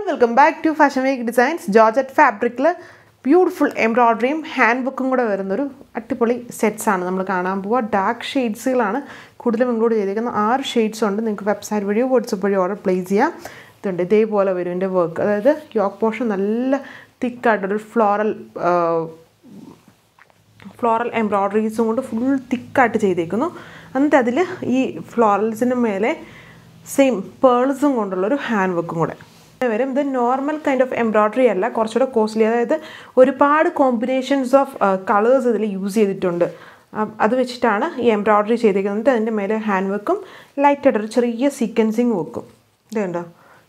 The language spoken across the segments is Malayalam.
Welcome back to fashion week designs. Georgette ഫാബ്രിക്കിൽ ബ്യൂട്ടിഫുൾ എംബ്രോയ്ഡറിയും ഹാൻഡ് ബുക്കും കൂടെ വരുന്നൊരു അടിപൊളി സെറ്റ്സാണ് നമ്മൾ കാണാൻ പോവുക. ഡാർക്ക് ഷെയ്ഡ്സുകളാണ് കൂടുതലും ഇൻക്ലൂഡ് ചെയ്തിരിക്കുന്നത്. 6 ഷെയ്ഡ്സ് ഉണ്ട്. നിങ്ങൾക്ക് വെബ്സൈറ്റ് വഴിയോ വാട്സപ്പ് വഴിയോ ഓർഡർ പ്ലേസ് ചെയ്യാം. ഇതുണ്ട്, ഇതേപോലെ വരും ഇതിൻ്റെ വർക്ക്. അതായത് യോക്ക് പോർഷൻ നല്ല തിക്കായിട്ടൊരു ഫ്ലോറൽ എംബ്രോയ്ഡറീസും കൊണ്ട് ഫുൾ തിക്കായിട്ട് ചെയ്തേക്കുന്നു. എന്നിട്ട് അതിൽ ഈ ഫ്ലോറൽസിന് മേലെ സെയിം പേൾസും കൊണ്ടുള്ളൊരു ഹാൻഡ് വർക്കും കൂടെ വരും. ഇത് നോർമൽ കൈൻഡ് ഓഫ് എംബ്രോയ്ഡറി അല്ല, കുറച്ചുകൂടെ കോസ്റ്റ്ലി. അതായത് ഒരുപാട് കോമ്പിനേഷൻസ് ഓഫ് കളേഴ്സ് ഇതിൽ യൂസ് ചെയ്തിട്ടുണ്ട്. അത് വെച്ചിട്ടാണ് ഈ എംബ്രോയ്ഡറി ചെയ്തേക്കുന്നത്. അതിൻ്റെ മേലെ ഹാൻഡ് വർക്കും ലൈറ്റായിട്ടൊരു ചെറിയ സീക്വൻസിങ് വർക്കും. ഇതുണ്ടോ,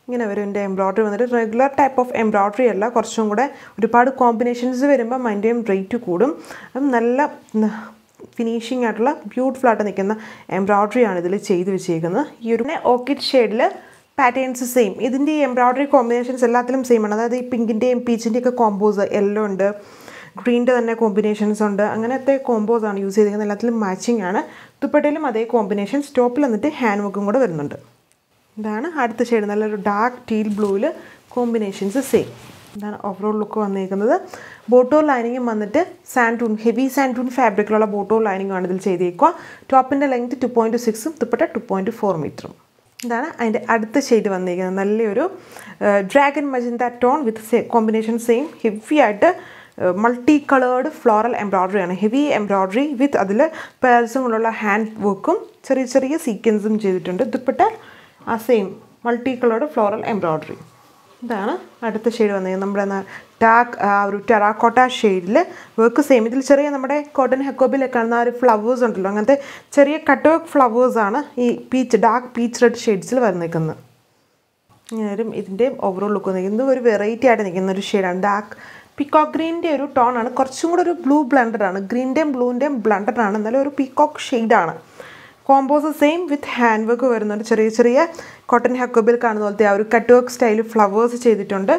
ഇങ്ങനെ വരും എൻ്റെ എംബ്രോയ്ഡറി വന്നിട്ട്. റെഗുലർ ടൈപ്പ് ഓഫ് എംബ്രോയ്ഡറി അല്ല, കുറച്ചും കൂടെ ഒരുപാട് കോമ്പിനേഷൻസ് വരുമ്പോൾ അതിൻ്റെയും റേറ്റ് കൂടും. അപ്പം നല്ല ഫിനിഷിംഗ് ആയിട്ടുള്ള ബ്യൂട്ടിഫുൾ ആയിട്ട് നിൽക്കുന്ന എംബ്രോയ്ഡറിയാണ് ഇതിൽ ചെയ്ത് വെച്ചേക്കുന്നത്. ഈ ഒരു ഓർക്കിഡ് ഷെയ്ഡിൽ പാറ്റേൺസ് സെയിം. ഇതിൻ്റെ ഈ എംബ്രോയ്ഡറി കോമ്പിനേഷൻസ് എല്ലാത്തിലും സെയിം ആണ്. അതായത് ഈ പിങ്കിൻ്റെയും പീച്ചിൻ്റെയും ഒക്കെ കോമ്പോസ്, യെല്ലോ ഉണ്ട്, ഗ്രീൻ്റെ തന്നെ കോമ്പിനേഷൻസ് ഉണ്ട്. അങ്ങനത്തെ കോമ്പോസാണ് യൂസ് ചെയ്തിരിക്കുന്നത്. എല്ലാത്തിലും മാച്ചിങ് ആണ്. ദുപ്പട്ടയിലും അതേ കോമ്പിനേഷൻസ്. ടോപ്പിൽ വന്നിട്ട് ഹാൻഡ് വർക്കും കൂടെ വരുന്നുണ്ട്. ഇതാണ് അടുത്ത ഷെയ്ഡ്, നല്ലൊരു ഡാർക്ക് ടീൽ ബ്ലൂവിൽ കോമ്പിനേഷൻസ് സെയിം. ഇതാണ് ഓവറോൾ ലുക്ക് വന്നിരിക്കുന്നത്. ബോട്ടോ ലൈനിങ്ങും വന്നിട്ട് സാൻഡൂൺ, ഹെവി സാൻഡൂൺ ഫാബ്രിക്കിലുള്ള ബോട്ടോ ലൈനിങ്ങാണ് ഇതിൽ ചെയ്തേക്കുക. ടോപ്പിൻ്റെ ലെങ്ത് 2.6ഉം ദുപ്പട്ട 2.4 മീറ്ററും. ഇതാണ് അതിൻ്റെ അടുത്ത ഷെയ്ഡ് വന്നിരിക്കുന്നത്. നല്ലൊരു dragon magenta tone with combination same. Heavy ആയിട്ട് മൾട്ടി കളേർഡ് ഫ്ലോറൽ എംബ്രോയ്ഡറിയാണ്. ഹെവി എംബ്രോയ്ഡറി വിത്ത് അതിൽ പേൾസും കൊണ്ടുള്ള ഹാൻഡ് വർക്കും ചെറിയ ചെറിയ സീക്വൻസും ചെയ്തിട്ടുണ്ട്. ദുപ്പട്ട ആ same multi coloured floral embroidery. ഇതാണ് അടുത്ത ഷെയ്ഡ് വന്നത്. നമ്മുടെ ഡാർക്ക് ഒരു ടെറാക്കോട്ട ഷെയ്ഡിൽ വർക്ക് സെയിം. ഇതിൽ ചെറിയ നമ്മുടെ കോട്ടൺ ഹെക്കോബിലൊക്കെ കാണുന്ന ഒരു ഫ്ലവേഴ്സ് ഉണ്ടല്ലോ, അങ്ങനത്തെ ചെറിയ കട്ട് വർക്ക് ഫ്ലവേഴ്സാണ് ഈ ഡാർക്ക് പീച്ച് റെഡ് ഷെയ്ഡ്സിൽ വന്നിരിക്കുന്നത്. ഇങ്ങനെ വരും ഇതിൻ്റെയും ഓവറോൾ ലുക്ക് വന്നിരിക്കുന്നത്. ഒരു വെറൈറ്റി ആയിട്ട് നിൽക്കുന്ന ഒരു ഷെയ്ഡാണ്. ഡാർക്ക് പീക്കോക്ക് ഗ്രീൻ്റെ ഒരു ടോണാണ്. കുറച്ചും കൂടെ ഒരു ബ്ലൂ ബ്ലണ്ടഡാണ്. ഗ്രീൻ്റെയും ബ്ലൂവിൻ്റെയും ബ്ലണ്ടഡാണ്. എന്നാലും ഒരു പീക്കോക്ക് ഷെയ്ഡാണ്. കോമ്പോസ് സെയിം വിത്ത് ഹാൻഡ് വർക്ക് വരുന്നുണ്ട്. ചെറിയ ചെറിയ കോട്ടൺ ഹെക്കോബിൽ കാണുന്ന പോലത്തെ ആ ഒരു കട്ട് വർക്ക് സ്റ്റൈൽ ഫ്ലവേഴ്സ് ചെയ്തിട്ടുണ്ട്.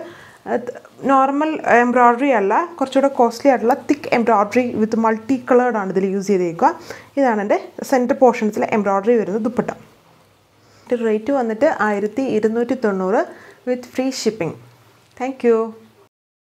നോർമൽ എംബ്രോയ്ഡറി അല്ല, കുറച്ചുകൂടെ കോസ്റ്റ്ലി ആയിട്ടുള്ള തിക്ക് എംബ്രോയ്ഡറി വിത്ത് മൾട്ടി കളേർഡാണ് ഇതിൽ യൂസ് ചെയ്തേക്കുക. ഇതാണ് എൻ്റെ സെൻറ്റർ പോർഷൻസിൽ എംബ്രോയ്ഡറി വരുന്നത്. ദുപ്പട്ട റേറ്റ് വന്നിട്ട് 1290 വിത്ത് ഫ്രീ ഷിപ്പിംഗ്. Thank you.